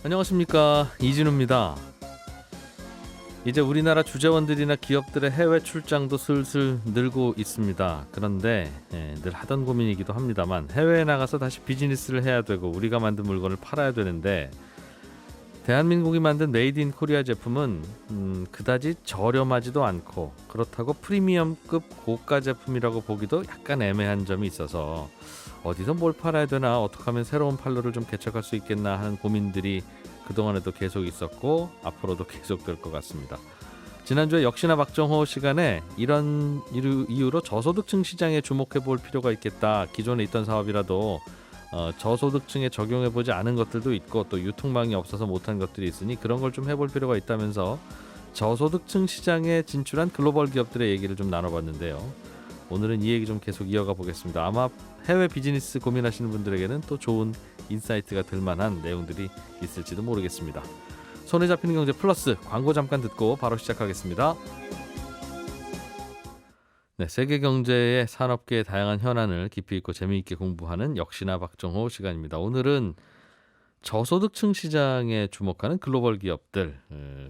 안녕하십니까, 이진우입니다. 이제 우리나라 주재원들이나 기업들의 해외 출장도 슬슬 늘고 있습니다. 그런데 늘 하던 고민이기도 합니다만 해외에 나가서 다시 비즈니스를 해야 되고 우리가 만든 물건을 팔아야 되는데 대한민국이 만든 메이드 인 코리아 제품은 그다지 저렴하지도 않고 그렇다고 프리미엄급 고가 제품이라고 보기도 약간 애매한 점이 있어서 어디서 뭘 팔아야 되나, 어떻게 하면 새로운 판로를 좀 개척할 수 있겠나 하는 고민들이 그동안에도 계속 있었고 앞으로도 계속될 것 같습니다. 지난주에 역시나 박정호 시간에 이런 이유로 저소득층 시장에 주목해 볼 필요가 있겠다. 기존에 있던 사업이라도 저소득층에 적용해보지 않은 것들도 있고 또 유통망이 없어서 못한 것들이 있으니 그런 걸 좀 해볼 필요가 있다면서 저소득층 시장에 진출한 글로벌 기업들의 얘기를 좀 나눠봤는데요. 오늘은 이 얘기 좀 계속 이어가 보겠습니다. 아마 해외 비즈니스 고민하시는 분들에게는 또 좋은 인사이트가 될 만한 내용들이 있을지도 모르겠습니다. 손에 잡히는 경제 플러스 광고 잠깐 듣고 바로 시작하겠습니다. 네, 세계 경제의 산업계의 다양한 현안을 깊이 있고 재미있게 공부하는 역시나 박정호 시간입니다. 오늘은 저소득층 시장에 주목하는 글로벌 기업들,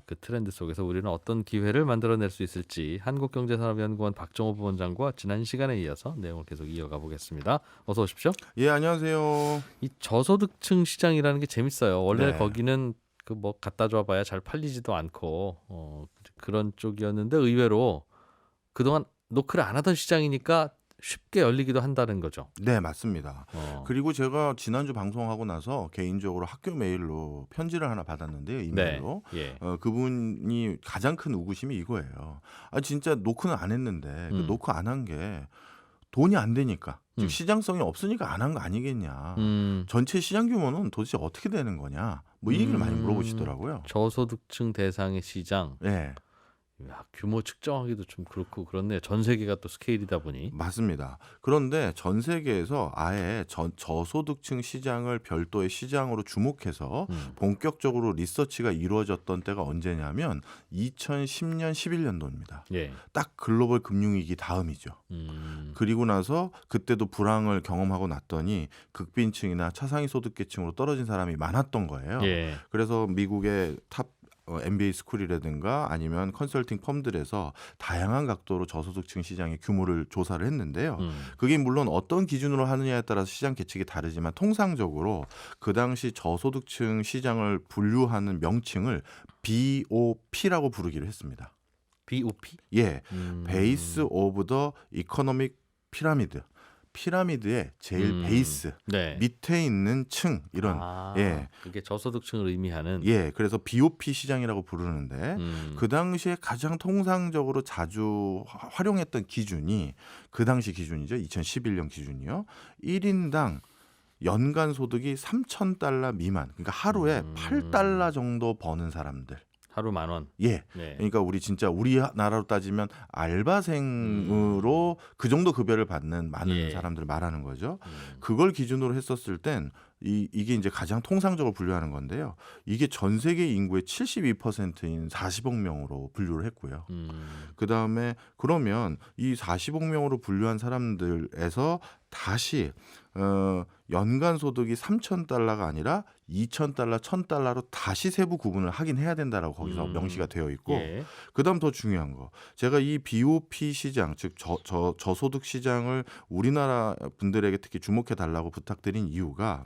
그 트렌드 속에서 우리는 어떤 기회를 만들어낼 수 있을지 한국경제산업연구원 박정호 부원장과 지난 시간에 이어서 내용을 계속 이어가 보겠습니다. 어서 오십시오. 예, 안녕하세요. 이 저소득층 시장이라는 게 재밌어요. 원래 네. 거기는 그 뭐 갖다 줘봐야 잘 팔리지도 않고 그런 쪽이었는데 의외로 그동안 노크를 안 하던 시장이니까 쉽게 열리기도 한다는 거죠. 네, 맞습니다. 어. 그리고 제가 지난주 방송하고 나서 개인적으로 학교 메일로 편지를 하나 받았는데요, 이메일로. 예. 그분이 가장 큰 의구심이 이거예요. 진짜 노크는 안 했는데 그 노크 안 한 게 돈이 안 되니까, 즉 시장성이 없으니까 안 한 거 아니겠냐. 전체 시장 규모는 도대체 어떻게 되는 거냐. 뭐 이 얘기를 많이 물어보시더라고요. 저소득층 대상의 시장. 네. 야, 규모 측정하기도 좀 그렇고 그렇네요. 전 세계가 또 스케일이다 보니. 맞습니다. 그런데 전 세계에서 아예 저소득층 시장을 별도의 시장으로 주목해서 본격적으로 리서치가 이루어졌던 때가 언제냐면 2010년, 11년도입니다. 예. 딱 글로벌 금융위기 다음이죠. 그리고 나서 그때도 불황을 경험하고 났더니 극빈층이나 차상위 소득계층으로 떨어진 사람이 많았던 거예요. 예. 그래서 미국의 탑 MBA 스쿨이라든가 아니면 컨설팅 펌들에서 다양한 각도로 저소득층 시장의 규모를 조사를 했는데요. 그게 물론 어떤 기준으로 하느냐에 따라서 시장 계측이 다르지만 통상적으로 그 당시 저소득층 시장을 분류하는 명칭을 BOP라고 부르기로 했습니다. BOP? 예, 베이스 오브 더 이코노믹 피라미드. 피라미드의 제일 베이스 네. 밑에 있는 층 이런 예. 그게 저소득층을 의미하는. 예, 그래서 BOP 시장이라고 부르는데 그 당시에 가장 통상적으로 자주 활용했던 기준이 그 당시 기준이죠. 2011년 기준이요. 1인당 연간 소득이 $3,000 미만. 그러니까 하루에 $8 정도 버는 사람들. 하루 10,000원. 예. 네. 그러니까 우리 진짜 우리나라로 따지면 알바생으로 그 정도 급여를 받는 많은 예. 사람들을 말하는 거죠. 그걸 기준으로 했었을 땐 이게 이제 가장 통상적으로 분류하는 건데요. 이게 전 세계 인구의 72%인 40억 명으로 분류를 했고요. 그다음에 그러면 이 40억 명으로 분류한 사람들에서 다시 연간 소득이 $3,000가 아니라 $2,000, $1,000로 다시 세부 구분을 하긴 해야 된다라고 거기서 명시가 되어 있고 예. 그다음 더 중요한 거 제가 이 BOP 시장 즉 저소득 시장을 우리나라 분들에게 특히 주목해 달라고 부탁드린 이유가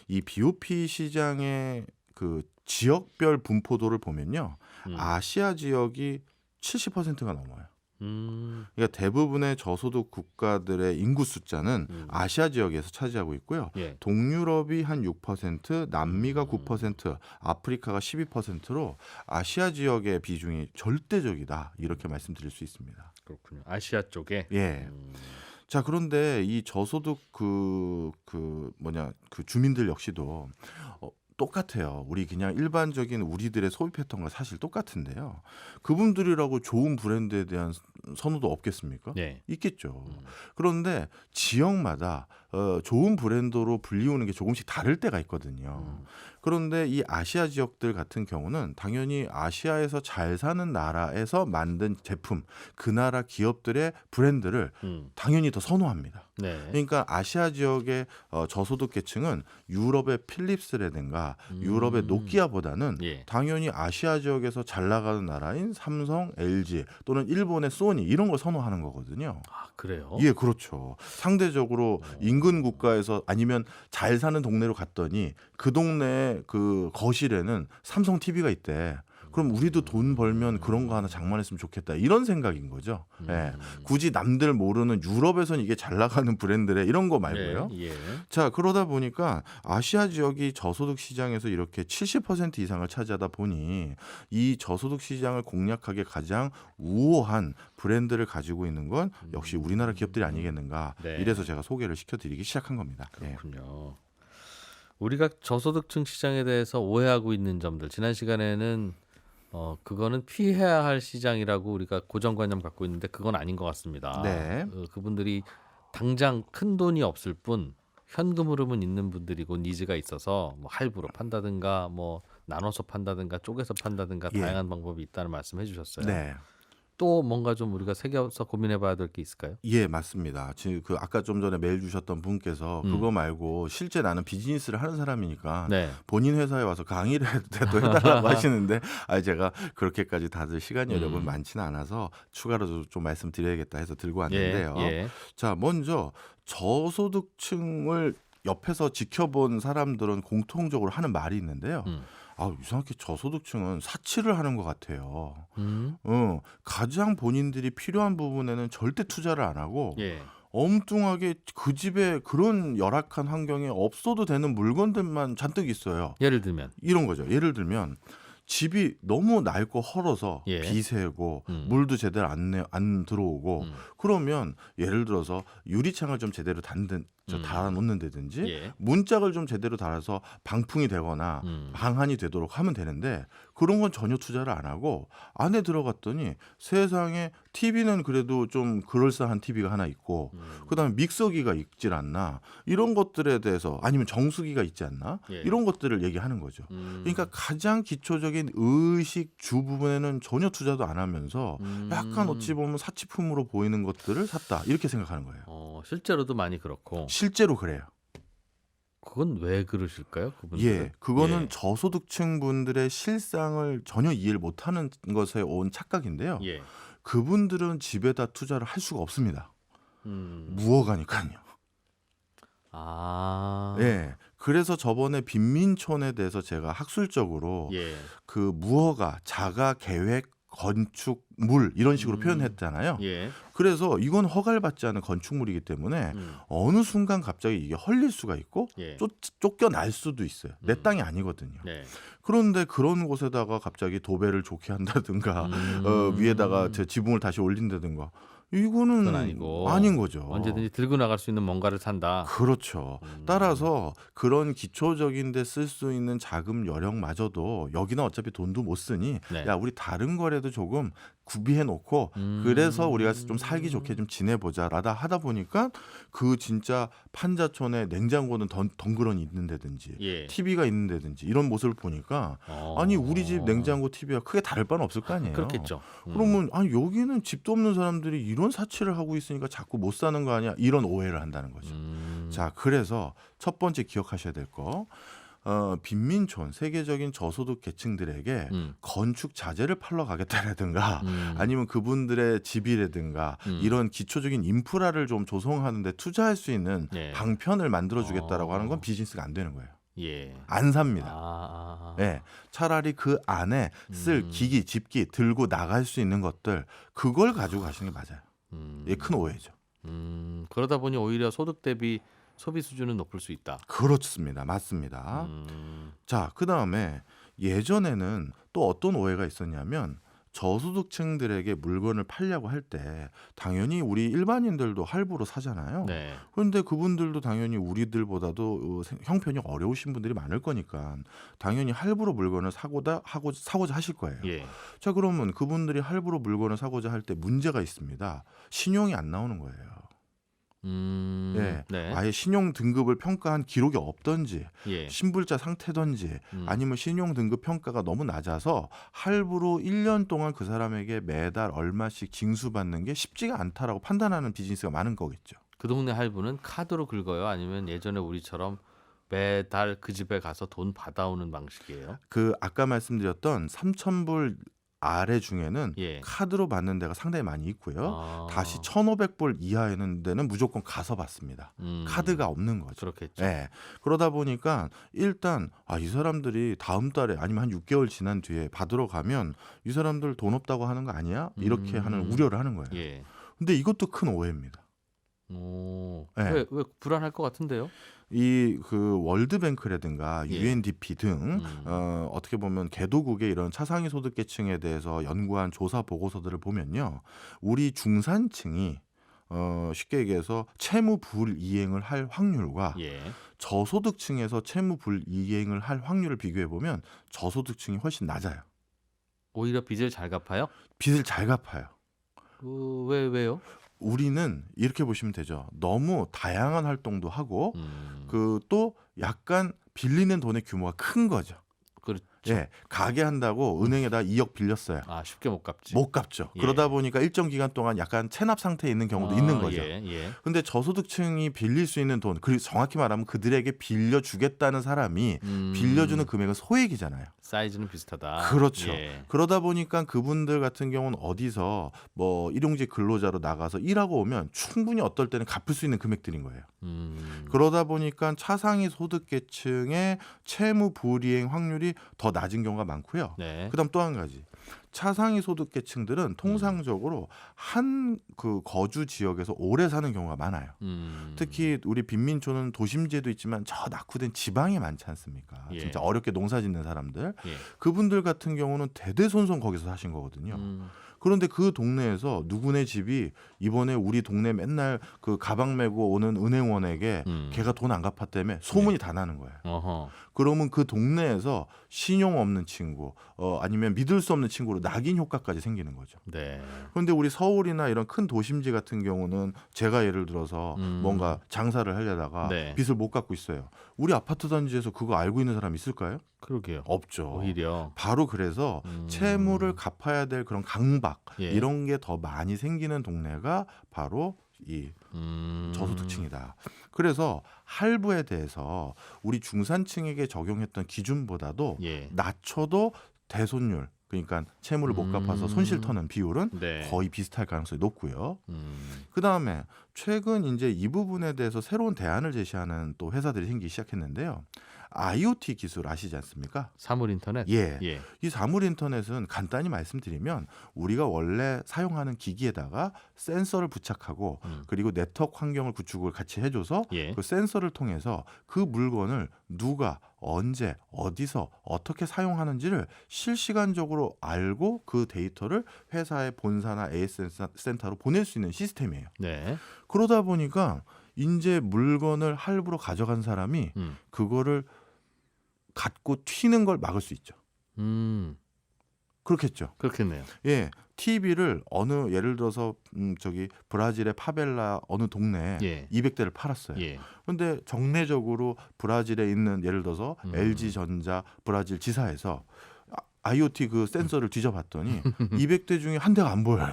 이 BOP 시장의 그 지역별 분포도를 보면요. 아시아 지역이 70%가 넘어요. 그러니까 대부분의 저소득 국가들의 인구 숫자는 아시아 지역에서 차지하고 있고요. 예. 동유럽이 한 6%, 남미가 9%, 아프리카가 12%로 아시아 지역의 비중이 절대적이다. 이렇게 말씀드릴 수 있습니다. 그렇군요. 아시아 쪽에. 예. 자, 그런데 이 저소득 주민들 역시도 똑같아요. 우리 그냥 일반적인 우리들의 소비 패턴과 사실 똑같은데요. 그분들이라고 좋은 브랜드에 대한 선호도 없겠습니까? 네. 있겠죠. 그런데 지역마다 좋은 브랜드로 불리우는 게 조금씩 다를 때가 있거든요. 그런데 이 아시아 지역들 같은 경우는 당연히 아시아에서 잘 사는 나라에서 만든 제품, 그 나라 기업들의 브랜드를 당연히 더 선호합니다. 네. 그러니까 아시아 지역의 저소득 계층은 유럽의 필립스라든가 유럽의 노키아보다는 예. 당연히 아시아 지역에서 잘 나가는 나라인 삼성, LG 또는 일본의 소니 이런 걸 선호하는 거거든요. 아, 그래요? 예, 그렇죠. 상대적으로 인근 국가에서 아니면 잘 사는 동네로 갔더니 그 동네 그 거실에는 삼성 TV가 있대. 그럼 우리도 돈 벌면 그런 거 하나 장만했으면 좋겠다. 이런 생각인 거죠. 예. 굳이 남들 모르는 유럽에선 이게 잘 나가는 브랜드래 이런 거 말고요. 예. 예. 자, 그러다 보니까 아시아 지역이 저소득 시장에서 이렇게 70% 이상을 차지하다 보니 이 저소득 시장을 공략하기에 가장 우호한 브랜드를 가지고 있는 건 역시 우리나라 기업들이 아니겠는가. 네. 이래서 제가 소개를 시켜드리기 시작한 겁니다. 예. 그렇군요. 우리가 저소득층 시장에 대해서 오해하고 있는 점들 지난 시간에는 그거는 피해야 할 시장이라고 우리가 고정관념 갖고 있는데 그건 아닌 것 같습니다. 네. 그분들이 당장 큰 돈이 없을 뿐 현금 흐름은 있는 분들이고 니즈가 있어서 뭐 할부로 판다든가 뭐 나눠서 판다든가 쪼개서 판다든가 예. 다양한 방법이 있다는 말씀 해주셨어요. 네. 또 뭔가 좀 우리가 새겨서 고민해봐야 될 게 있을까요? 예, 맞습니다. 지금 그 아까 좀 전에 메일 주셨던 분께서 그거 말고 실제 나는 비즈니스를 하는 사람이니까 네. 본인 회사에 와서 강의를 해도 해달라고 하시는데 제가 그렇게까지 다들 시간 여력은 많지는 않아서 추가로 좀 말씀드려야겠다 해서 들고 왔는데요. 예. 자, 먼저 저소득층을 옆에서 지켜본 사람들은 공통적으로 하는 말이 있는데요. 이상하게 저소득층은 사치를 하는 것 같아요. 가장 본인들이 필요한 부분에는 절대 투자를 안 하고 예. 엉뚱하게 그 집에 그런 열악한 환경에 없어도 되는 물건들만 잔뜩 있어요. 예를 들면 이런 거죠. 예를 들면 집이 너무 낡고 헐어서 예. 비새고 물도 제대로 안 들어오고 그러면 예를 들어서 유리창을 좀 제대로 달아놓는다든지 예. 문짝을 좀 제대로 달아서 방풍이 되거나 방한이 되도록 하면 되는데 그런 건 전혀 투자를 안 하고 안에 들어갔더니 세상에 TV는 그래도 좀 그럴싸한 TV가 하나 있고 그다음에 믹서기가 있질 않나 이런 것들에 대해서 아니면 정수기가 있지 않나 예. 이런 것들을 얘기하는 거죠. 그러니까 가장 기초적인 의식 주 부분에는 전혀 투자도 안 하면서 약간 어찌 보면 사치품으로 보이는 것들을 샀다 이렇게 생각하는 거예요. 실제로도 많이 그렇고 실제로 그래요. 그건 왜 그러실까요? 그분들은? 예, 그거는 예. 저소득층 분들의 실상을 전혀 이해를 못하는 것에 온 착각인데요. 예. 그분들은 집에다 투자를 할 수가 없습니다. 음. 무허가니까요. 아. 예, 그래서 저번에 빈민촌에 대해서 제가 학술적으로 예. 그 무허가, 자가, 계획, 건축, 물 이런 식으로 표현했잖아요. 예. 그래서 이건 허가를 받지 않은 건축물이기 때문에 어느 순간 갑자기 이게 헐릴 수가 있고 예. 쫓겨날 수도 있어요. 내 땅이 아니거든요. 네. 그런데 그런 곳에다가 갑자기 도배를 좋게 한다든가 위에다가 제 지붕을 다시 올린다든가 이거는 그건 아니고 아닌 거죠. 언제든지 들고 나갈 수 있는 뭔가를 산다. 그렇죠. 따라서 그런 기초적인 데 쓸 수 있는 자금 여력마저도 여기는 어차피 돈도 못 쓰니 네. 야 우리 다른 거라도 조금 구비해 놓고 그래서 우리가 좀 살기 좋게 좀 지내보자 라다 하다 보니까 그 진짜 판자촌에 냉장고는 덩그러니 있는다든지 예. TV가 있는다든지 이런 모습을 보니까 아니 우리 집 냉장고 TV가 크게 다를 바는 없을 거 아니에요. 그렇겠죠. 그러면 아니 여기는 집도 없는 사람들이 이런 사치를 하고 있으니까 자꾸 못 사는 거 아니야 이런 오해를 한다는 거죠. 자, 그래서 첫 번째 기억하셔야 될 거 빈민촌 세계적인 저소득 계층들에게 건축 자재를 팔러 가겠다라든가 아니면 그분들의 집이라든가 이런 기초적인 인프라를 좀 조성하는 데 투자할 수 있는 네. 방편을 만들어 주겠다라고 하는 건 비즈니스가 안 되는 거예요. 예. 안 삽니다. 네. 차라리 그 안에 쓸 기기, 집기 들고 나갈 수 있는 것들 그걸 가지고 가시는 게 맞아요. 이게 큰 오해죠. 그러다 보니 오히려 소득 대비 소비 수준은 높을 수 있다. 그렇습니다. 맞습니다. 자, 그다음에 예전에는 또 어떤 오해가 있었냐면 저소득층들에게 물건을 팔려고 할 때 당연히 우리 일반인들도 할부로 사잖아요. 네. 그런데 그분들도 당연히 우리들보다도 형편이 어려우신 분들이 많을 거니까 당연히 할부로 물건을 사고자 하실 거예요. 예. 자, 그러면 그분들이 할부로 물건을 사고자 할 때 문제가 있습니다. 신용이 안 나오는 거예요. 예, 네. 아예 신용 등급을 평가한 기록이 없던지 예. 신불자 상태던지 아니면 신용 등급 평가가 너무 낮아서 할부로 1년 동안 그 사람에게 매달 얼마씩 징수받는 게 쉽지가 않다라고 판단하는 비즈니스가 많은 거겠죠. 그 동네 할부는 카드로 긁어요? 아니면 예전에 우리처럼 매달 그 집에 가서 돈 받아오는 방식이에요? 그 아까 말씀드렸던 3,000불 아래 중에는 예. 카드로 받는 데가 상당히 많이 있고요. 아. 다시 1,500불 이하에는 데는 무조건 가서 받습니다. 카드가 없는 거죠. 그렇겠죠. 예. 그러다 보니까 일단 이 사람들이 다음 달에 아니면 한 6개월 지난 뒤에 받으러 가면 이 사람들 돈 없다고 하는 거 아니야? 이렇게 하는 우려를 하는 거예요. 예. 근데 이것도 큰 오해입니다. 오. 예. 왜 불안할 것 같은데요? 이 그 월드뱅크라든가 예. UNDP 등 어떻게 보면 개도국의 이런 차상위 소득계층에 대해서 연구한 조사 보고서들을 보면요, 우리 중산층이 쉽게 얘기해서 채무 불이행을 할 확률과 예. 저소득층에서 채무 불이행을 할 확률을 비교해 보면 저소득층이 훨씬 낮아요. 오히려 빚을 잘 갚아요? 빚을 잘 갚아요. 왜요? 우리는 이렇게 보시면 되죠. 너무 다양한 활동도 하고 그 또 약간 빌리는 돈의 규모가 큰 거죠. 그렇죠. 예, 가게 한다고 은행에다 2억 빌렸어요. 쉽게 못 갚지. 못 갚죠. 예. 그러다 보니까 일정 기간 동안 약간 체납 상태에 있는 경우도 있는 거죠. 예. 근데 저소득층이 빌릴 수 있는 돈, 그리고 정확히 말하면 그들에게 빌려주겠다는 사람이 빌려주는 금액은 소액이잖아요. 사이즈는 비슷하다. 그렇죠. 예. 그러다 보니까 그분들 같은 경우는 어디서 뭐 일용직 근로자로 나가서 일하고 오면 충분히 어떨 때는 갚을 수 있는 금액들인 거예요. 그러다 보니까 차상위 소득계층의 채무 불이행 확률이 더 낮은 경우가 많고요. 네. 그다음 또 한 가지, 차상위 소득계층들은 통상적으로 한 그 거주 지역에서 오래 사는 경우가 많아요. 특히 우리 빈민촌은 도심지에도 있지만 저 낙후된 지방에 많지 않습니까? 예. 진짜 어렵게 농사 짓는 사람들. 예. 그분들 같은 경우는 대대손손 거기서 사신 거거든요. 그런데 그 동네에서 누구네 집이 이번에 우리 동네 맨날 그 가방 메고 오는 은행원에게 걔가 돈 안 갚았다며 소문이 다 나는 거예요. 어허. 그러면 그 동네에서 신용 없는 친구, 아니면 믿을 수 없는 친구로 낙인 효과까지 생기는 거죠. 네. 그런데 우리 서울이나 이런 큰 도심지 같은 경우는 제가 예를 들어서 뭔가 장사를 하려다가 네. 빚을 못 갚고 있어요. 우리 아파트 단지에서 그거 알고 있는 사람 있을까요? 그러게요. 없죠. 오히려. 바로 그래서 채무를 갚아야 될 그런 강박, 예. 이런 게 더 많이 생기는 동네가 바로 이 저소득층이다. 그래서 할부에 대해서 우리 중산층에게 적용했던 기준보다도 예. 낮춰도 대손율, 그러니까 채무를 못 갚아서 손실 터는 비율은 네. 거의 비슷할 가능성이 높고요. 그다음에 최근 이제 이 부분에 대해서 새로운 대안을 제시하는 또 회사들이 생기기 시작했는데요. IoT 기술 아시지 않습니까? 사물 인터넷. 예. 예. 이 사물 인터넷은 간단히 말씀드리면 우리가 원래 사용하는 기기에다가 센서를 부착하고 그리고 네트워크 환경을 구축을 같이 해줘서 예. 그 센서를 통해서 그 물건을 누가 언제 어디서 어떻게 사용하는지를 실시간적으로 알고 그 데이터를 회사의 본사나 AS 센터로 보낼 수 있는 시스템이에요. 네. 그러다 보니까 이제 물건을 할부로 가져간 사람이 그거를 갖고 튀는 걸 막을 수 있죠. 그렇겠죠. 그렇겠네요. 예, TV를 어느 예를 들어서 저기 브라질의 파벨라 어느 동네에 예. 200대를 팔았어요. 예. 근데 정례적으로 브라질에 있는 예를 들어서 LG전자 브라질 지사에서 IoT 그 센서를 뒤져봤더니 200대 중에 한 대가 안 보여요.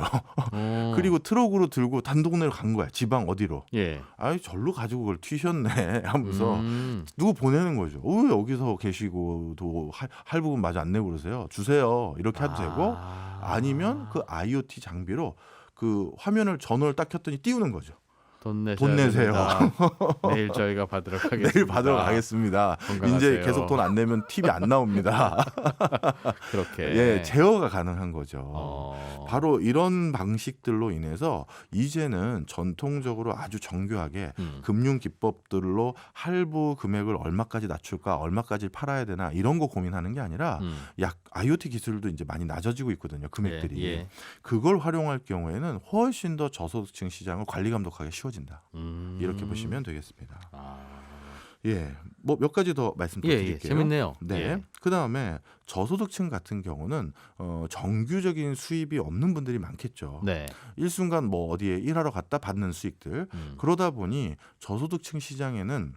그리고 트럭으로 들고 단독내로 간 거야. 지방 어디로. 예. 절로 가지고 그걸 튀셨네 하면서 누구 보내는 거죠. 왜 여기서 계시고도 할부금 마저 안 내고 그러세요. 주세요. 이렇게 해도 되고, 아니면 그 IoT 장비로 그 화면을 전원을 딱 켰더니 띄우는 거죠. 돈 돈 내세요. 내일 저희가 받도록 하겠습니다. 내일 받으러 가겠습니다. 건강하세요. 이제 계속 돈 안 내면 팁이 안 나옵니다. 그렇게 예, 제어가 가능한 거죠. 바로 이런 방식들로 인해서 이제는 전통적으로 아주 정교하게 금융 기법들로 할부 금액을 얼마까지 낮출까, 얼마까지 팔아야 되나 이런 거 고민하는 게 아니라 약 IoT 기술도 이제 많이 낮아지고 있거든요. 금액들이. 예. 그걸 활용할 경우에는 훨씬 더 저소득층 시장을 관리 감독하기 쉬워진다. 이렇게 보시면 되겠습니다. 예, 뭐 몇 가지 더 말씀 더 드릴게요. 재밌네요. 네. 예. 그 다음에 저소득층 같은 경우는 정규적인 수입이 없는 분들이 많겠죠. 네. 일순간 뭐 어디에 일하러 갔다 받는 수익들. 그러다 보니 저소득층 시장에는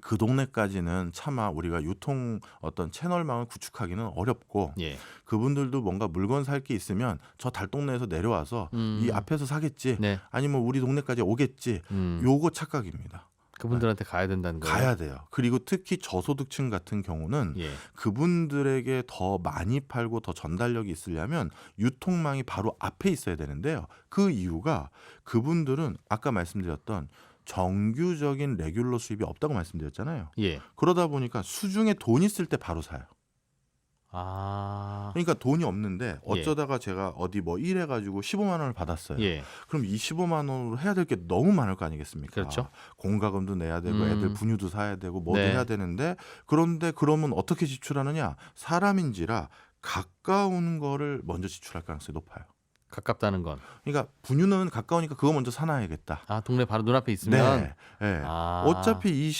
그 동네까지는 차마 우리가 유통 어떤 채널망을 구축하기는 어렵고 예. 그분들도 뭔가 물건 살 게 있으면 저 달동네에서 내려와서 이 앞에서 사겠지 네. 아니면 우리 동네까지 오겠지 요거 착각입니다. 그분들한테 가야 된다는 거예요. 가야 돼요. 그리고 특히 저소득층 같은 경우는 예. 그분들에게 더 많이 팔고 더 전달력이 있으려면 유통망이 바로 앞에 있어야 되는데요. 그 이유가 그분들은 아까 말씀드렸던 정규적인 레귤러 수입이 없다고 말씀드렸잖아요. 예. 그러다 보니까 수중에 돈 있을 때 바로 사요. 아. 그러니까 돈이 없는데 어쩌다가 제가 어디 뭐 일해가지고 15만 원을 받았어요. 예. 그럼 이 15만 원으로 해야 될 게 너무 많을 거 아니겠습니까? 그렇죠. 공과금도 내야 되고 애들 분유도 사야 되고 뭐도 네. 해야 되는데 그런데 그러면 어떻게 지출하느냐? 사람인지라 가까운 거를 먼저 지출할 가능성이 높아요. 가깝다는 건. 그러니까 분유는 가까우니까 그거 먼저 사놔야겠다. 아, 동네 바로 눈앞에 있으면. 네. 네. 아. 어차피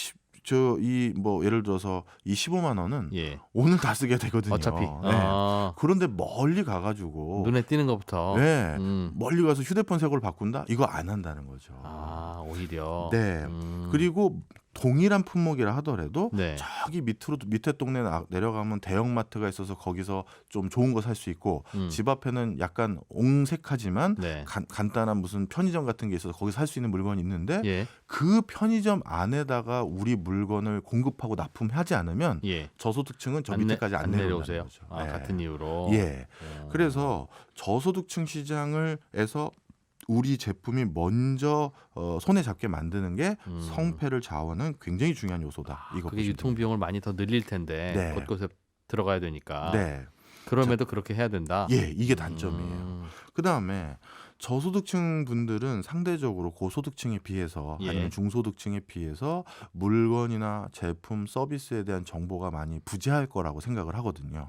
뭐 예를 들어서 이 15만 원은 예. 오늘 다 쓰게 되거든요. 어차피. 네. 그런데 멀리 가가지고 눈에 띄는 것부터. 네. 멀리 가서 휴대폰 새 걸 바꾼다? 이거 안 한다는 거죠. 아, 오히려. 네. 그리고 동일한 품목이라 하더라도 네. 저기 밑에 동네 내려가면 대형마트가 있어서 거기서 좀 좋은 거 살 수 있고 집 앞에는 약간 옹색하지만 네. 간단한 무슨 편의점 같은 게 있어서 거기서 살 수 있는 물건이 있는데 예. 그 편의점 안에다가 우리 물건을 공급하고 납품하지 않으면 예. 저소득층은 저 밑에까지 안 내려오세요. 거죠. 아, 같은 이유로. 예. 그래서 저소득층 시장에서 우리 제품이 먼저 손에 잡게 만드는 게 성패를 좌우하는 굉장히 중요한 요소다. 이거 그게 유통 비용을 많이 더 늘릴 텐데 네. 곳곳에 들어가야 되니까. 네. 그럼에도 그렇게 해야 된다. 예, 이게 단점이에요. 그다음에 저소득층 분들은 상대적으로 고소득층에 비해서 예. 아니면 중소득층에 비해서 물건이나 제품, 서비스에 대한 정보가 많이 부재할 거라고 생각을 하거든요.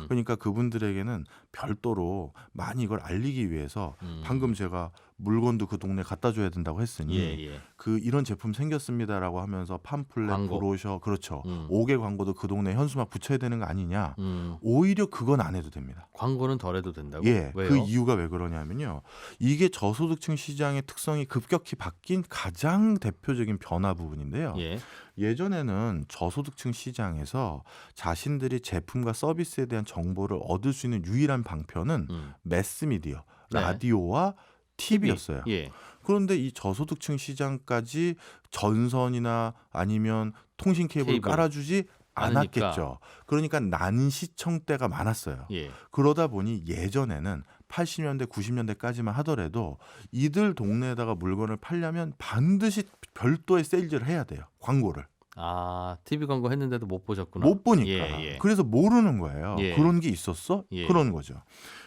그러니까 그분들에게는 별도로 많이 이걸 알리기 위해서 방금 제가 물건도 그 동네 갖다 줘야 된다고 했으니 예. 그 이런 제품 생겼습니다라고 하면서 팜플렛, 광고. 브로셔 그렇죠. 5개 광고도 그 동네 현수막 붙여야 되는 거 아니냐. 음. 오히려 그건 안 해도 됩니다. 광고는 덜 해도 된다고? 예, 왜요? 그 이유가 왜 그러냐면요. 이게 저소득층 시장의 특성이 급격히 바뀐 가장 대표적인 변화 부분인데요. 예. 예전에는 저소득층 시장에서 자신들이 제품과 서비스에 대한 정보를 얻을 수 있는 유일한 방편은 매스미디어, 네. 라디오와 TV였어요. 예. 그런데 이 저소득층 시장까지 전선이나 아니면 통신 케이블을 케이블. 깔아주지 않으니까. 않았겠죠. 그러니까 난시청 때가 많았어요. 예. 그러다 보니 예전에는 80년대, 90년대까지만 하더라도 이들 동네에다가 물건을 팔려면 반드시 별도의 세일즈를 해야 돼요. 광고를. 아, TV 광고 했는데도 못 보셨구나. 못 보니까. 예. 그래서 모르는 거예요. 예. 그런 게 있었어? 예. 그런 거죠.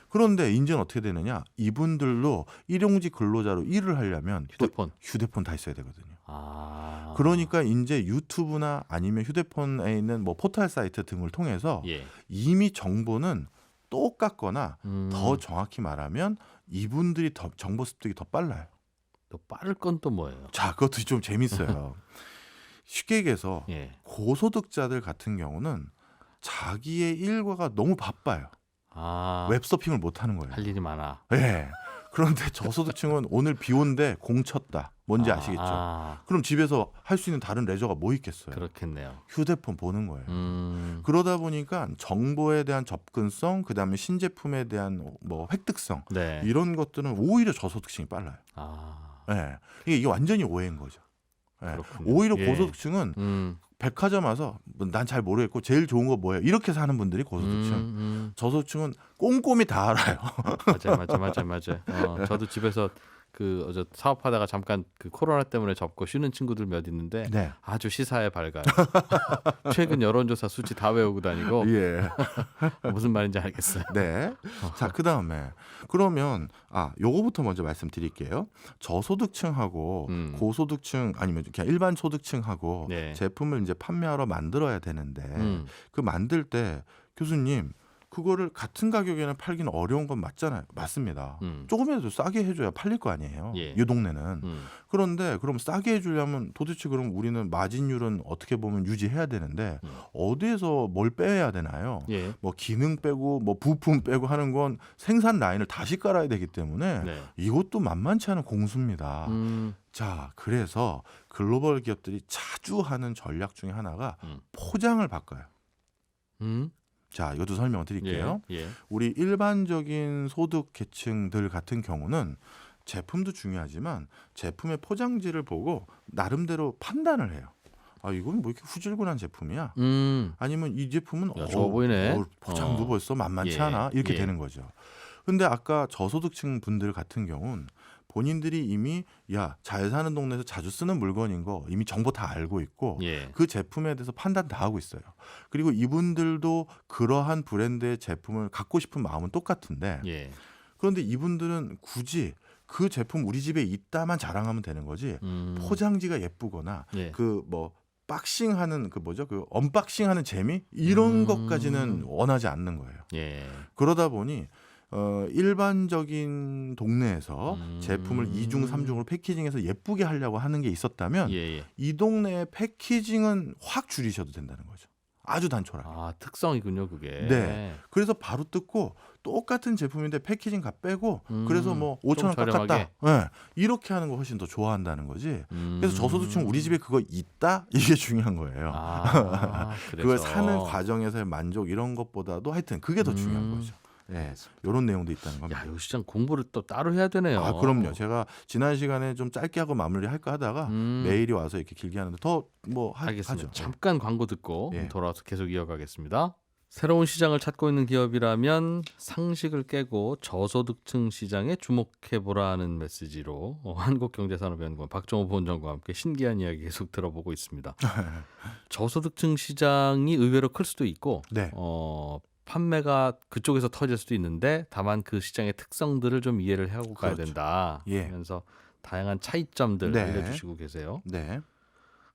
그런데 이제는 어떻게 되느냐? 이분들도 일용직 근로자로 일을 하려면 또 휴대폰 다 있어야 되거든요. 아. 그러니까 이제 유튜브나 아니면 휴대폰에 있는 뭐 포털 사이트 등을 통해서 예. 이미 정보는 똑같거나 더 정확히 말하면 이분들이 더 정보 습득이 더 빨라요. 또 빠를 건 또 뭐예요? 자, 그것도 좀 재밌어요. 쉽게 얘기해서 예. 고소득자들 같은 경우는 자기의 일과가 너무 바빠요. 아. 웹서핑을 못 하는 거예요. 할 일이 많아. 네. 그런데 저소득층은 오늘 비 온대 공 쳤다. 뭔지 아시겠죠? 그럼 집에서 할 수 있는 다른 레저가 뭐 있겠어요? 그렇겠네요. 휴대폰 보는 거예요. 그러다 보니까 정보에 대한 접근성, 그다음에 신제품에 대한 뭐 획득성 네. 이런 것들은 오히려 저소득층이 빨라요. 아. 네. 이게 완전히 오해인 거죠. 네. 그렇군요. 오히려 예. 고소득층은 백화점 와서 난 잘 모르겠고 제일 좋은 거 뭐예요? 이렇게 사는 분들이 고소득층. 저소득층은 꼼꼼히 다 알아요. 맞아. 저도 집에서 저 사업하다가 잠깐 그 코로나 때문에 접고 쉬는 친구들 몇 있는데 네. 아주 시사에 밝아요. 최근 여론조사 수치 다 외우고 다니고 예. 무슨 말인지 알겠어요. 네. 자, 그다음에 그러면 요거부터 먼저 말씀드릴게요. 저소득층하고 고소득층 아니면 그냥 일반 소득층하고 네. 제품을 이제 판매하러 만들어야 되는데 그 만들 때 교수님 그거를 같은 가격에는 팔기는 어려운 건 맞잖아요. 맞습니다. 조금이라도 싸게 해줘야 팔릴 거 아니에요. 예. 이 동네는. 그런데 그럼 싸게 해주려면 도대체 그럼 우리는 마진율은 어떻게 보면 유지해야 되는데 어디에서 뭘 빼야 되나요? 예. 뭐 기능 빼고 뭐 부품 빼고 하는 건 생산 라인을 다시 깔아야 되기 때문에 네. 이것도 만만치 않은 공수입니다. 자, 그래서 글로벌 기업들이 자주 하는 전략 중에 하나가 포장을 바꿔요. 자, 이것도 설명을 드릴게요. 예. 우리 일반적인 소득 계층들 같은 경우는 제품도 중요하지만 제품의 포장지를 보고 나름대로 판단을 해요. 이건 뭐 이렇게 후질근한 제품이야. 아니면 이 제품은 야, 좋아 보이네. 포장도 벌써 만만치 예. 않아. 이렇게 예. 되는 거죠. 근데 아까 저소득층 분들 같은 경우는 본인들이 이미 잘 사는 동네에서 자주 쓰는 물건인 거 이미 정보 다 알고 있고 예. 그 제품에 대해서 판단 다 하고 있어요. 그리고 이분들도 그러한 브랜드의 제품을 갖고 싶은 마음은 똑같은데 예. 그런데 이분들은 굳이 그 제품 우리 집에 있다만 자랑하면 되는 거지 포장지가 예쁘거나 예. 그 뭐 박싱하는 그 언박싱하는 재미 이런 것까지는 원하지 않는 거예요. 예. 그러다 보니 일반적인 동네에서 제품을 2중, 3중으로 패키징해서 예쁘게 하려고 하는 게 있었다면 예. 이 동네의 패키징은 확 줄이셔도 된다는 거죠. 아주 단촐하게. 특성이군요, 그게. 네. 그래서 바로 뜯고 똑같은 제품인데 패키징 다 빼고 그래서 뭐 5천 원 깎았다. 네. 이렇게 하는 거 훨씬 더 좋아한다는 거지. 그래서 저소득층 우리 집에 그거 있다? 이게 중요한 거예요. 그래서. 그걸 사는 과정에서의 만족 이런 것보다도 하여튼 그게 더 중요한 거죠. 네, 이런 내용도 있다는 겁니다. 야, 이 시장 공부를 또 따로 해야 되네요. 그럼요. 제가 지난 시간에 좀 짧게 하고 마무리할까 하다가 메일이 와서 이렇게 길게 하는데 더 뭐 알겠습니다. 하죠. 잠깐 광고 듣고 예. 돌아와서 계속 이어가겠습니다. 새로운 시장을 찾고 있는 기업이라면 상식을 깨고 저소득층 시장에 주목해보라는 메시지로 한국경제산업연구원 박정호 부원장과 함께 신기한 이야기 계속 들어보고 있습니다. 저소득층 시장이 의외로 클 수도 있고 네. 판매가 그쪽에서 터질 수도 있는데 다만 그 시장의 특성들을 좀 이해를 하고 가야 그렇죠. 된다. 예. 하면서 다양한 차이점들 네. 알려주시고 계세요. 네.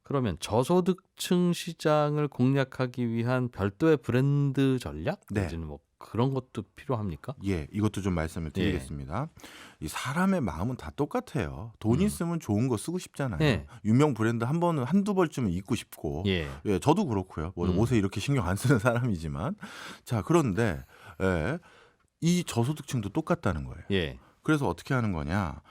그러면 저소득층 시장을 공략하기 위한 별도의 브랜드 전략? 네. 내지는 뭐 그런 것도 필요합니까? 예, 이것도 좀 말씀을 드리겠습니다. 이 사람의 마음은 다 똑같아요. 돈 있으면 좋은 거 쓰고 싶잖아요. 예. 유명 브랜드 한두 벌쯤은 입고 싶고. 예. 예, 저도 그렇고요. 뭐 옷에 이렇게 신경 안 쓰는 사람이지만. 자, 그런데 이 저소득층도 똑같다는 거예요. 예. 그래서 어떻게 하는 거냐?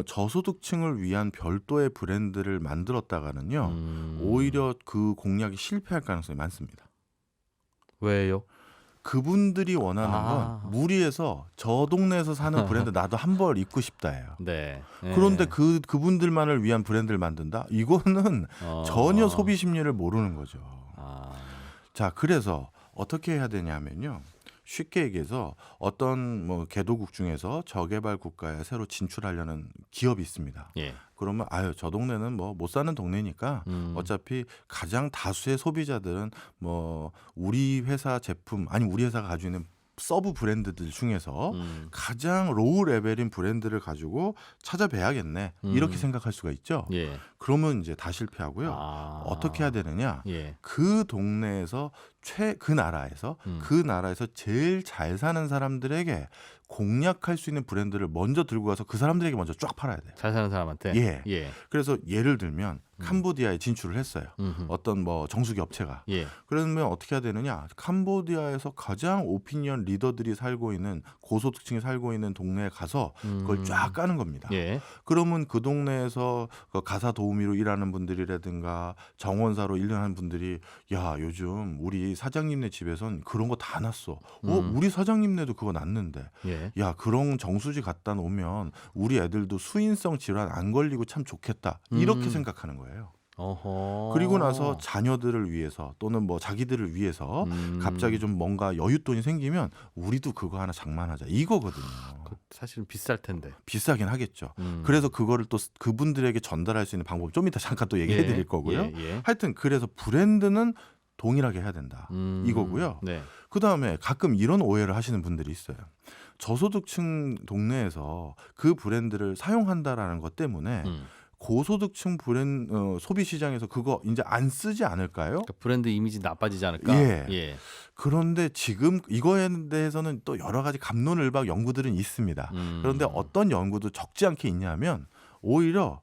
저소득층을 위한 별도의 브랜드를 만들었다가는요. 오히려 그 공략이 실패할 가능성이 많습니다. 왜요? 그분들이 원하는 건 무리해서 저 동네에서 사는 브랜드 나도 한 벌 입고 싶다예요. 네. 그런데 그분들만을 위한 브랜드를 만든다? 이거는 전혀 소비 심리를 모르는 거죠. 자, 그래서 어떻게 해야 되냐면요. 쉽게 얘기해서 어떤 뭐 개도국 중에서 저개발 국가에 새로 진출하려는 기업이 있습니다. 예. 그러면 저 동네는 뭐 못 사는 동네니까 어차피 가장 다수의 소비자들은 뭐 우리 회사 제품 아니 우리 회사가 가지고 있는 서브 브랜드들 중에서 가장 로우 레벨인 브랜드를 가지고 찾아뵈야겠네. 이렇게 생각할 수가 있죠. 예. 그러면 이제 다 실패하고요. 어떻게 해야 되느냐? 예. 그 동네에서 그 나라에서 제일 잘 사는 사람들에게 공략할 수 있는 브랜드를 먼저 들고 가서 그 사람들에게 먼저 쫙 팔아야 돼요. 잘 사는 사람한테. 예. 그래서 예를 들면 캄보디아에 진출을 했어요. 어떤 뭐 정수기 업체가. 예. 그러면 어떻게 해야 되느냐? 캄보디아에서 가장 오피니언 리더들이 살고 있는 고소득층이 살고 있는 동네에 가서 그걸 쫙 까는 겁니다. 예. 그러면 그 동네에서 그 가사 도우미로 일하는 분들이라든가 정원사로 일하는 분들이 야 요즘 우리 사장님네 집에선 그런 거 다 놨어. 우리 사장님네도 그거 놨는데. 예. 야 그런 정수지 갖다 놓으면 우리 애들도 수인성 질환 안 걸리고 참 좋겠다. 이렇게 생각하는 거예요. 어허. 그리고 나서 자녀들을 위해서 또는 뭐 자기들을 위해서 갑자기 좀 뭔가 여윳돈이 생기면 우리도 그거 하나 장만하자 이거거든요. 사실은 비쌀 텐데. 비싸긴 하겠죠. 그래서 그거를 또 그분들에게 전달할 수 있는 방법 좀 이따 잠깐 또 얘기해 드릴 거고요. 하여튼 그래서 브랜드는 동일하게 해야 된다. 이거고요. 네. 그다음에 가끔 이런 오해를 하시는 분들이 있어요. 저소득층 동네에서 그 브랜드를 사용한다라는 것 때문에 고소득층 소비 시장에서 그거 이제 안 쓰지 않을까요? 그러니까 브랜드 이미지 나빠지지 않을까? 예. 그런데 지금 이거에 대해서는 또 여러 가지 갑론을박 연구들은 있습니다. 그런데 어떤 연구도 적지 않게 있냐면 오히려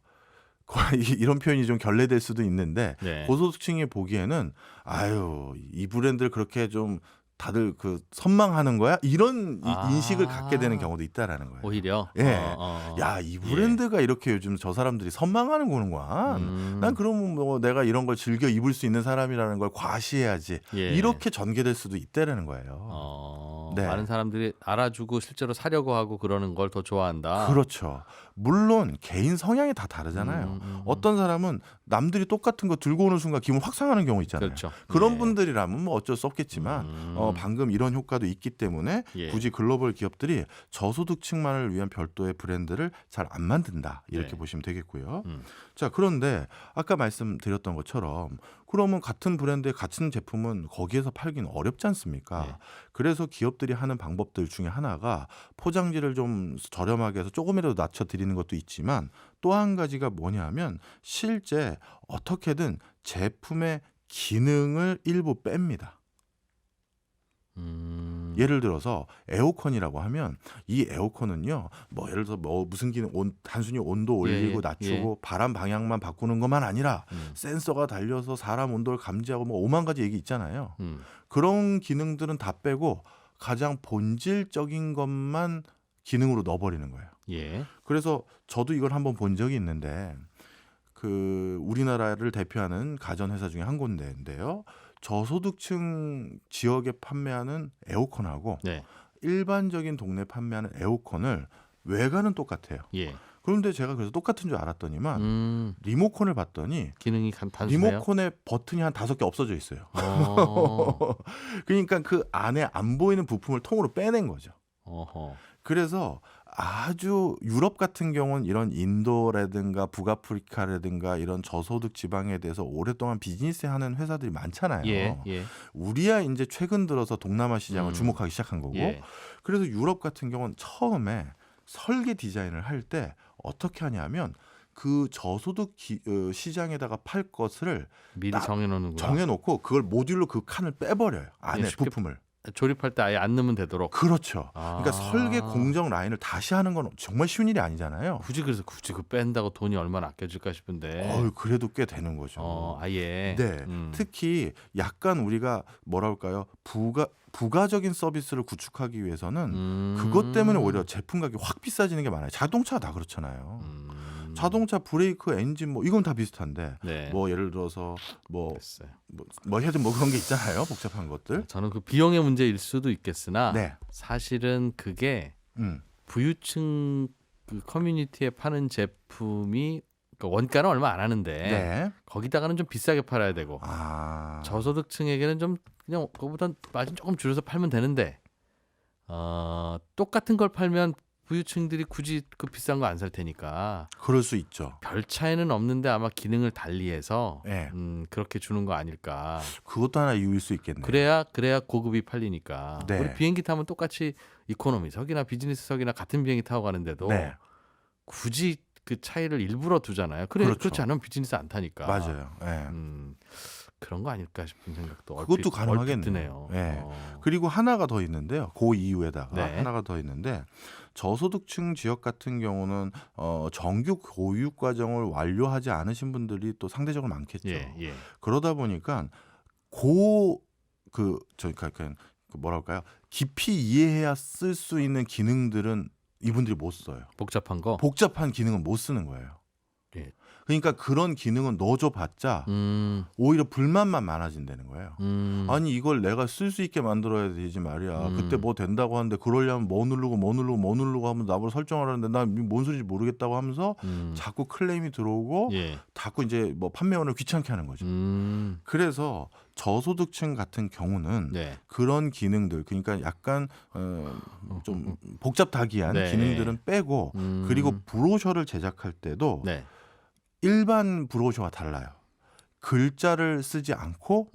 이런 표현이 좀 결례될 수도 있는데 네. 고소득층이 보기에는 아유 이 브랜드를 그렇게 좀 다들 그 선망하는 거야 이런 인식을 갖게 되는 경우도 있다라는 거예요. 오히려. 예. 야, 이 브랜드가 이렇게 요즘 저 사람들이 선망하는 거는구나. 난 그러면 뭐 내가 이런 걸 즐겨 입을 수 있는 사람이라는 걸 과시해야지. 이렇게 전개될 수도 있다라는 거예요. 네. 많은 사람들이 알아주고 실제로 사려고 하고 그러는 걸 더 좋아한다. 그렇죠. 물론 개인 성향이 다 다르잖아요. 어떤 사람은 남들이 똑같은 거 들고 오는 순간 기분 확 상하는 경우 있잖아요. 그렇죠. 그런 분들이라면 뭐 어쩔 수 없겠지만 방금 이런 효과도 있기 때문에 굳이 글로벌 기업들이 저소득층만을 위한 별도의 브랜드를 잘 안 만든다 이렇게 보시면 되겠고요. 자, 그런데 아까 말씀드렸던 것처럼 그러면 같은 브랜드의 같은 제품은 거기에서 팔기는 어렵지 않습니까? 그래서 기업들이 하는 방법들 중에 하나가 포장지를 좀 저렴하게 해서 조금이라도 낮춰드리는 것도 있지만 또 한 가지가 뭐냐면 실제 어떻게든 제품의 기능을 일부 뺍니다. 예를 들어서 에어컨이라고 하면 이 에어컨은요, 뭐 예를 들어서 뭐 무슨 기능, 단순히 온도 올리고 낮추고 바람 방향만 바꾸는 것만 아니라 센서가 달려서 사람 온도를 감지하고 뭐 5만 가지 얘기 있잖아요. 그런 기능들은 다 빼고 가장 본질적인 것만 기능으로 넣어버리는 거예요. 그래서 저도 이걸 한번 본 적이 있는데 그 우리나라를 대표하는 가전회사 중에 한 군데인데요. 저소득층 지역에 판매하는 에어컨하고 일반적인 동네 판매하는 에어컨을 외관은 똑같아요. 그런데 제가 그래서 똑같은 줄 알았더니만 리모컨을 봤더니 기능이 단순해요? 리모컨에 버튼이 한 5개 없어져 있어요. 그러니까 그 안에 안 보이는 부품을 통으로 빼낸 거죠. 그래서 아주 유럽 같은 경우는 이런 인도라든가 북아프리카라든가 이런 저소득 지방에 대해서 오랫동안 비즈니스하는 회사들이 많잖아요. 우리야 이제 최근 들어서 동남아 시장을 주목하기 시작한 거고. 그래서 유럽 같은 경우는 처음에 설계 디자인을 할 때 어떻게 하냐면 그 저소득 시장에다가 팔 것을 미리 정해놓는구나. 정해놓고 그걸 모듈로 그 칸을 빼버려요. 안에 부품을. 조립할 때 아예 안 넣으면 되도록. 그렇죠. 그러니까 설계 공정 라인을 다시 하는 건 정말 쉬운 일이 아니잖아요. 굳이 그 뺀다고 돈이 얼마나 아껴질까 싶은데. 그래도 꽤 되는 거죠. 아예. 네. 특히 약간 우리가 뭐라 할까요? 부가적인 서비스를 구축하기 위해서는 그것 때문에 오히려 제품 가격이 확 비싸지는 게 많아요. 자동차가 다 그렇잖아요. 자동차 브레이크, 엔진 뭐 이건 다 비슷한데 뭐 예를 들어서 뭐 하여튼 뭐 그런 게 있잖아요. 복잡한 것들. 저는 그 비용의 문제일 수도 있겠으나 사실은 그게 부유층 그 커뮤니티에 파는 제품이 그러니까 원가는 얼마 안 하는데 거기다가는 좀 비싸게 팔아야 되고 저소득층에게는 좀 그냥 그거보다 마진 조금 줄여서 팔면 되는데 똑같은 걸 팔면 부유층들이 굳이 그 비싼 거 안 살 테니까. 그럴 수 있죠. 별 차이는 없는데 아마 기능을 달리해서 그렇게 주는 거 아닐까. 그것도 하나 이유일 수 있겠네요. 그래야 고급이 팔리니까. 우리 비행기 타면 똑같이 이코노미석이나 비즈니스석이나 같은 비행기 타고 가는데도 굳이 그 차이를 일부러 두잖아요. 그렇지 않으면 비즈니스 안 타니까. 맞아요. 그런 거 아닐까 싶은 생각도 그것도 가능하겠네요. 그리고 하나가 더 있는데요. 그 이유에다가 하나가 더 있는데 저소득층 지역 같은 경우는 정규 교육 과정을 완료하지 않으신 분들이 또 상대적으로 많겠죠. 그러다 보니까 뭐랄까요? 깊이 이해해야 쓸 수 있는 기능들은 이분들이 못 써요. 복잡한 거? 복잡한 기능은 못 쓰는 거예요. 그러니까 그런 기능은 넣어줘봤자 오히려 불만만 많아진다는 거예요. 아니 이걸 내가 쓸 수 있게 만들어야 되지 말이야. 그때 뭐 된다고 하는데 그러려면 뭐 누르고 하면 나보고 설정하라는데 난 뭔 소리인지 모르겠다고 하면서 자꾸 클레임이 들어오고 예. 자꾸 이제 뭐 판매원을 귀찮게 하는 거죠. 그래서 저소득층 같은 경우는 네. 그런 기능들 그러니까 약간 좀 복잡다기한 네. 기능들은 빼고 그리고 브로셔를 제작할 때도 네. 일반 브로셔와 달라요. 글자를 쓰지 않고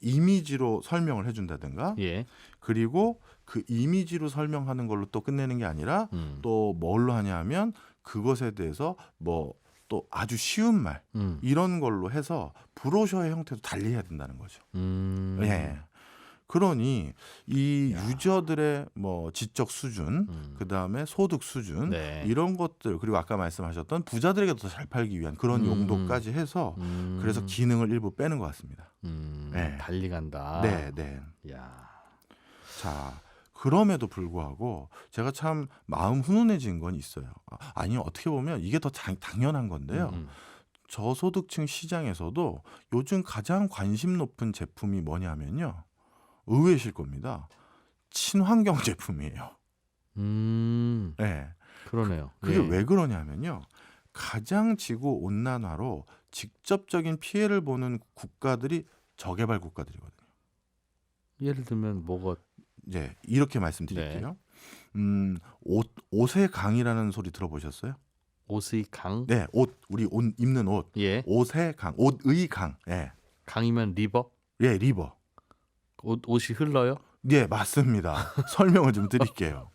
이미지로 설명을 해준다든가 예. 그리고 그 이미지로 설명하는 걸로 또 끝내는 게 아니라 또 뭘로 하냐 하면 그것에 대해서 뭐 또 아주 쉬운 말 이런 걸로 해서 브로셔의 형태도 달리해야 된다는 거죠. 예. 그러니 이 유저들의 뭐 지적 수준, 그 다음에 소득 수준 네. 이런 것들 그리고 아까 말씀하셨던 부자들에게도 더 잘 팔기 위한 그런 용도까지 해서 그래서 기능을 일부 빼는 것 같습니다. 네. 달리 간다. 네, 네. 야. 자, 그럼에도 불구하고 제가 참 마음 훈훈해진 건 있어요. 아니 어떻게 보면 이게 더 당연한 건데요. 저소득층 시장에서도 요즘 가장 관심 높은 제품이 뭐냐면요. 의외실 겁니다. 친환경 제품이에요. 네. 그러네요. 그게 예. 왜 그러냐면요. 가장 지구 온난화로 직접적인 피해를 보는 국가들이 저개발 국가들이거든요. 예를 들면 뭐가 이제 이렇게 말씀드릴게요. 옷의 강이라는 소리 들어보셨어요? 옷의 강? 네, 우리 옷 입는 옷. 예. 옷의 강, 옷의 강. 예. 강이면 리버? 예, 리버. 옷이 흘러요? 네, 맞습니다. 설명을 좀 드릴게요.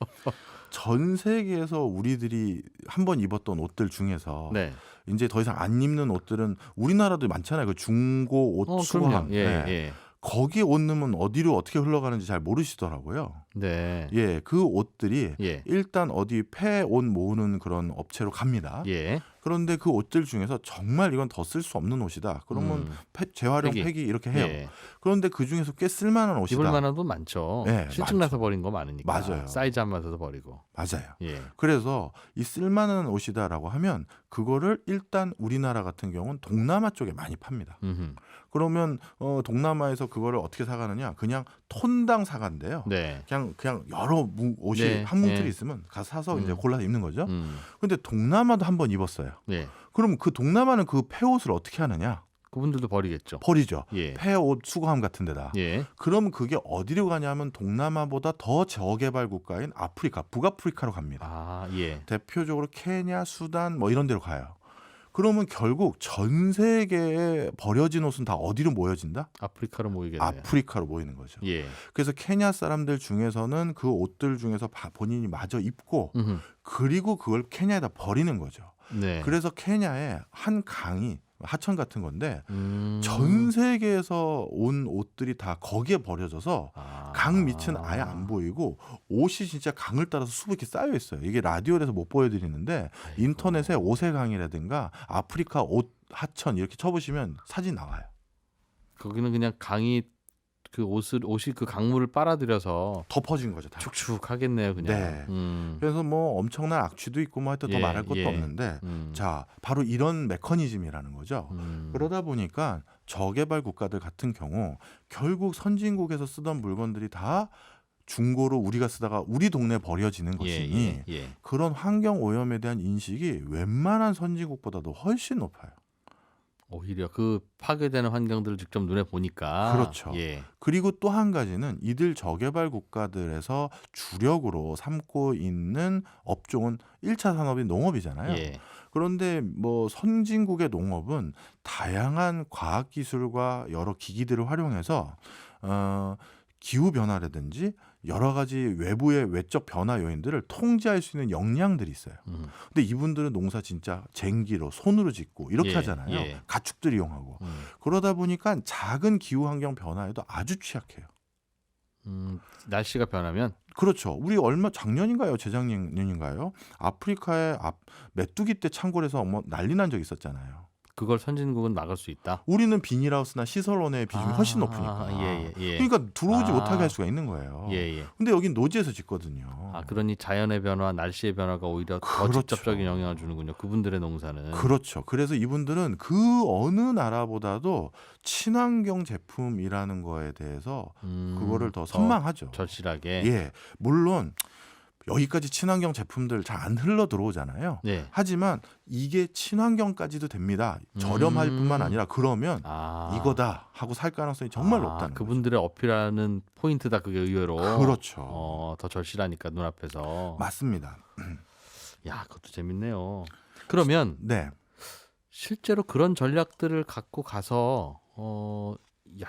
전 세계에서 우리들이 한번 입었던 옷들 중에서 네. 이제 더 이상 안 입는 옷들은 우리나라도 많잖아요. 그 중고 옷 수거함. 그럼요. 예, 네. 예. 거기에 옷 넣으면 어디로 어떻게 흘러가는지 잘 모르시더라고요. 네. 예, 그 옷들이 예. 일단 어디 폐 옷 모으는 그런 업체로 갑니다. 예. 그런데 그 옷들 중에서 정말 이건 더 쓸 수 없는 옷이다. 그러면 재활용 폐기 이렇게 해요. 예. 그런데 그 중에서 꽤 쓸만한 옷이다. 입을 만한 돈 많죠. 네, 실증나서 버린 거 많으니까. 맞아요. 사이즈 안 맞아서 버리고. 맞아요. 예. 그래서 이 쓸만한 옷이다라고 하면 그거를 일단 우리나라 같은 경우는 동남아 쪽에 많이 팝니다. 그러면 동남아에서 그거를 어떻게 사가느냐? 그냥 톤당 사간대요. 네. 그냥 여러 옷이 네, 한 뭉틀이 네. 있으면 가서 사서 이제 골라서 입는 거죠. 음. 근데 동남아도 한번 입었어요. 예. 그럼 그 동남아는 그 폐옷을 어떻게 하느냐? 그분들도 버리겠죠. 버리죠. 예. 폐옷 수거함 같은 데다. 예. 그럼 그게 어디로 가냐면 동남아보다 더 저개발 국가인 아프리카, 북아프리카로 갑니다. 아, 예. 대표적으로 케냐, 수단 뭐 이런 데로 가요. 그러면 결국 전 세계에 버려진 옷은 다 어디로 모여진다? 아프리카로 모이겠네요. 아프리카로 모이는 거죠. 예. 그래서 케냐 사람들 중에서는 그 옷들 중에서 본인이 마저 입고 그리고 그걸 케냐에다 버리는 거죠. 네. 그래서 케냐에 한 강이 하천 같은 건데 전 세계에서 온 옷들이 다 거기에 버려져서 강 밑은 아예 안 보이고 옷이 진짜 강을 따라서 수북히 쌓여 있어요. 이게 라디오에서 못 보여드리는데 인터넷에 옷의 강이라든가 아프리카 옷 하천 이렇게 쳐보시면 사진 나와요. 거기는 그냥 강이 그 옷이 그 강물을 빨아들여서 덮어진 거죠. 다. 축축하겠네요, 그냥. 네. 그래서 뭐 엄청난 악취도 있고 뭐 하여튼 더 예, 말할 것도 예. 없는데 자 바로 이런 메커니즘이라는 거죠. 그러다 보니까 저개발 국가들 같은 경우 결국 선진국에서 쓰던 물건들이 다 중고로 우리가 쓰다가 우리 동네에 버려지는 것이니 예. 그런 환경 오염에 대한 인식이 웬만한 선진국보다도 훨씬 높아요. 오히려 그 파괴되는 환경들을 직접 눈에 보니까. 그렇죠. 예. 그리고 또 한 가지는 이들 저개발 국가들에서 주력으로 삼고 있는 업종은 1차 산업인 농업이잖아요. 예. 그런데 뭐 선진국의 농업은 다양한 과학 기술과 여러 기기들을 활용해서 기후 변화라든지 여러 가지 외부의 외적 변화 요인들을 통제할 수 있는 역량들이 있어요. 근데 이분들은 농사 진짜 쟁기로 손으로 짓고 이렇게 예, 하잖아요. 예. 가축들 이용하고. 그러다 보니까 작은 기후 환경 변화에도 아주 취약해요. 날씨가 변하면 그렇죠. 우리 작년인가요? 재작년인가요? 아프리카에 메뚜기 떼 창궐해서 뭐 난리 난 적 있었잖아요. 그걸 선진국은 막을 수 있다. 우리는 비닐하우스나 시설원의 비중이 훨씬 높으니까. 예. 그러니까 들어오지 아. 못하게 할 수가 있는 거예요. 예. 근데 여긴 노지에서 짓거든요. 그러니 자연의 변화, 날씨의 변화가 오히려 더 그렇죠. 직접적인 영향을 주는군요. 그분들의 농사는. 그렇죠. 그래서 이분들은 그 어느 나라보다도 친환경 제품이라는 거에 대해서 그거를 더 선망하죠. 절실하게. 예, 물론 여기까지 친환경 제품들 잘 안 흘러 들어오잖아요. 네. 하지만 이게 친환경까지도 됩니다. 저렴할 뿐만 아니라 그러면 이거다 하고 살 가능성이 정말 높다는 그분들의 어필하는 포인트다. 그게 의외로. 거죠. 그렇죠. 더 절실하니까 눈앞에서. 맞습니다. 야, 그것도 재밌네요. 그러면 네. 실제로 그런 전략들을 갖고 가서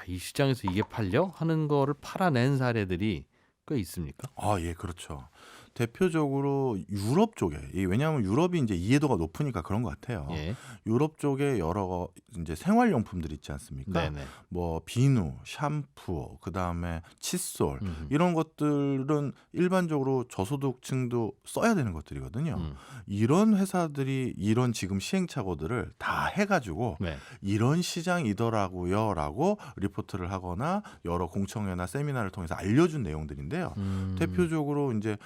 이 시장에서 이게 팔려? 하는 거를 팔아낸 사례들이 꽤 있습니까? 예, 그렇죠. 대표적으로 유럽 쪽에 왜냐하면 유럽이 이제 이해도가 높으니까 그런 것 같아요. 예. 유럽 쪽에 여러 이제 생활용품들 있지 않습니까? 네네. 뭐 비누, 샴푸, 그 다음에 칫솔 이런 것들은 일반적으로 저소득층도 써야 되는 것들이거든요. 이런 회사들이 이런 지금 시행착오들을 다 해가지고 네. 이런 시장이더라고요라고 리포트를 하거나 여러 공청회나 세미나를 통해서 알려준 내용들인데요. 대표적으로 이제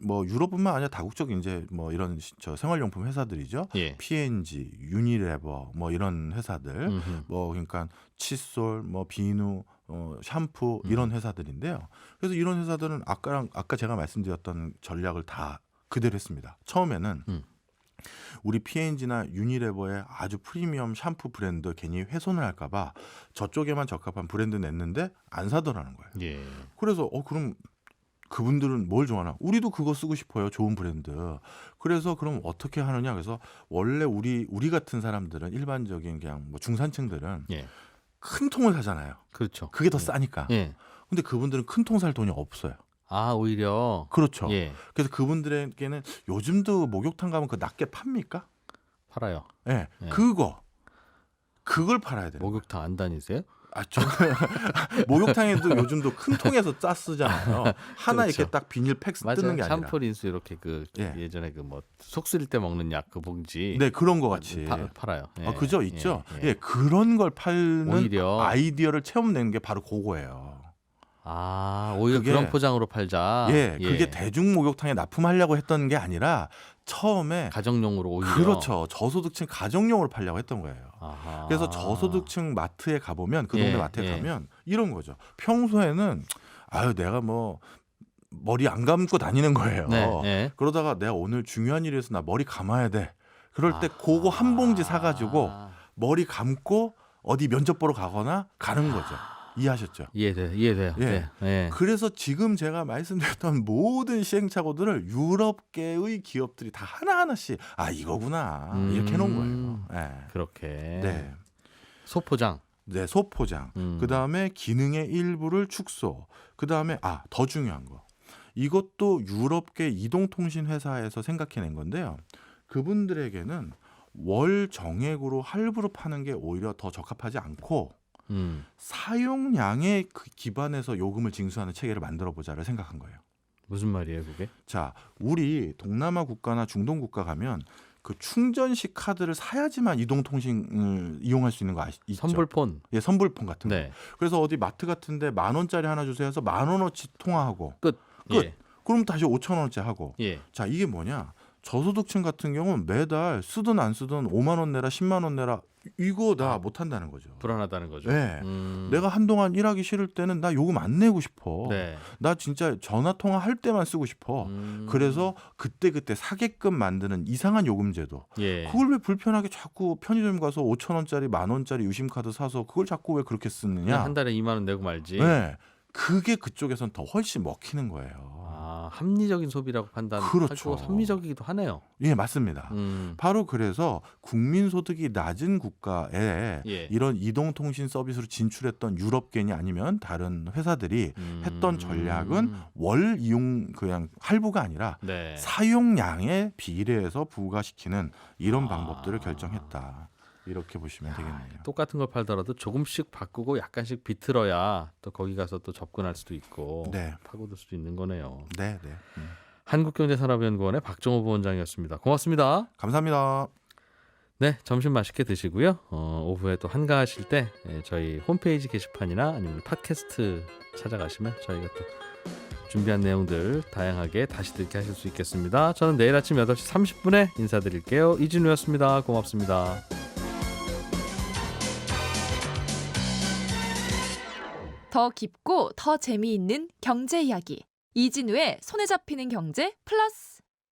뭐 유럽뿐만 아니라 다국적 이제 뭐 이런 생활용품 회사들이죠. 예. P&G, 유니레버 뭐 이런 회사들, 뭐 그러니까 칫솔, 뭐 비누, 샴푸 이런 회사들인데요. 그래서 이런 회사들은 아까 제가 말씀드렸던 전략을 다 그대로 했습니다. 처음에는 우리 P&G나 유니레버의 아주 프리미엄 샴푸 브랜드 괜히 훼손을 할까봐 저쪽에만 적합한 브랜드 냈는데 안 사더라는 거예요. 예. 그래서 그럼 그분들은 뭘 좋아하나? 우리도 그거 쓰고 싶어요. 좋은 브랜드. 그래서 그럼 어떻게 하느냐? 그래서 원래 우리 같은 사람들은 일반적인 그냥 뭐 중산층들은 예. 큰 통을 사잖아요. 그렇죠. 그게 더 싸니까. 예. 근데 그분들은 큰 통 살 돈이 없어요. 오히려. 그렇죠. 예. 그래서 그분들에게는 요즘도 목욕탕 가면 그 낱개 팝니까? 팔아요. 예. 예. 그걸 팔아야 돼요. 목욕탕 안 다니세요? 목욕탕에도 요즘도 큰 통에서 짜 쓰잖아요. 하나 그렇죠. 이렇게 딱 비닐팩 뜯는 게 아니라. 샴푸, 린스 이렇게 예전에 그 뭐 속 쓰릴 때 먹는 약 그 봉지. 네, 그런 거 같이. 팔아요. 예. 그죠? 있죠. 예. 그런 걸 팔는 오히려. 아이디어를 체험내는 게 바로 그거예요. 오히려 그게- 그런 포장으로 팔자. 그게 대중 목욕탕에 납품하려고 했던 게 아니라 처음에 가정용으로 오히려. 그렇죠. 저소득층 가정용으로 팔려고 했던 거예요. 아하. 그래서 저소득층 마트에 가보면 그 동네 예, 마트에 예. 가면 이런 거죠. 평소에는 내가 뭐 머리 안 감고 다니는 거예요. 네. 그러다가 내가 오늘 중요한 일이 있어서 나 머리 감아야 돼. 그럴 때 그거 한 봉지 사가지고 머리 감고 어디 면접 보러 가거나 가는 거죠. 이해하셨죠? 이해돼요. 예. 네. 그래서 지금 제가 말씀드렸던 모든 시행착오들을 유럽계의 기업들이 다 하나하나씩 이거구나 이렇게 해놓은 거예요. 네. 그렇게. 네. 소포장. 네, 소포장. 그 다음에 기능의 일부를 축소. 그 다음에 더 중요한 거. 이것도 유럽계 이동통신 회사에서 생각해낸 건데요. 그분들에게는 월 정액으로 할부로 파는 게 오히려 더 적합하지 않고 사용량에 기반해서 요금을 징수하는 체계를 만들어 보자를 생각한 거예요. 무슨 말이에요, 그게? 자, 우리 동남아 국가나 중동 국가 가면 그 충전식 카드를 사야지만 이동통신을 이용할 수 있는 거 있죠? 선불폰. 예, 선불폰 같은 거. 네. 그래서 어디 마트 같은데 10,000원짜리 하나 주세요 해서 10,000원어치 통화하고 끝. 예. 그럼 다시 5,000원어치 하고. 예. 자, 이게 뭐냐? 저소득층 같은 경우는 매달 쓰든 안 쓰든 5만 원 내라 10만 원 내라 이거 다 못 한다는 거죠. 불안하다는 거죠. 네. 내가 한동안 일하기 싫을 때는 나 요금 안 내고 싶어. 네. 나 진짜 전화 통화할 때만 쓰고 싶어. 그래서 그때 사게끔 만드는 이상한 요금 제도. 예. 그걸 왜 불편하게 자꾸 편의점 가서 5,000원짜리 10,000원짜리 유심 카드 사서 그걸 자꾸 왜 그렇게 쓰느냐? 한 달에 2만 원 내고 말지. 네. 그게 그쪽에선 더 훨씬 먹히는 거예요. 합리적인 소비라고 판단하고 그렇죠. 합리적이기도 하네요. 예, 맞습니다. 바로 그래서 국민소득이 낮은 국가에 예. 이런 이동통신 서비스로 진출했던 유럽계니 아니면 다른 회사들이 했던 전략은 월 이용 그냥 할부가 아니라 네. 사용량에 비례해서 부과시키는 이런 방법들을 결정했다. 이렇게 보시면 되겠네요. 똑같은 걸 팔더라도 조금씩 바꾸고 약간씩 비틀어야 또 거기 가서 또 접근할 수도 있고 네. 파고들 수도 있는 거네요. 네. 한국경제산업연구원의 박정호 부원장이었습니다. 고맙습니다. 감사합니다. 네, 점심 맛있게 드시고요. 오후에 또 한가하실 때 저희 홈페이지 게시판이나 아니면 팟캐스트 찾아가시면 저희가 또 준비한 내용들 다양하게 다시 듣게 하실 수 있겠습니다. 저는 내일 아침 8시 30분에 인사드릴게요. 이진우였습니다. 고맙습니다. 더 깊고 더 재미있는 경제 이야기. 이진우의 손에 잡히는 경제 플러스.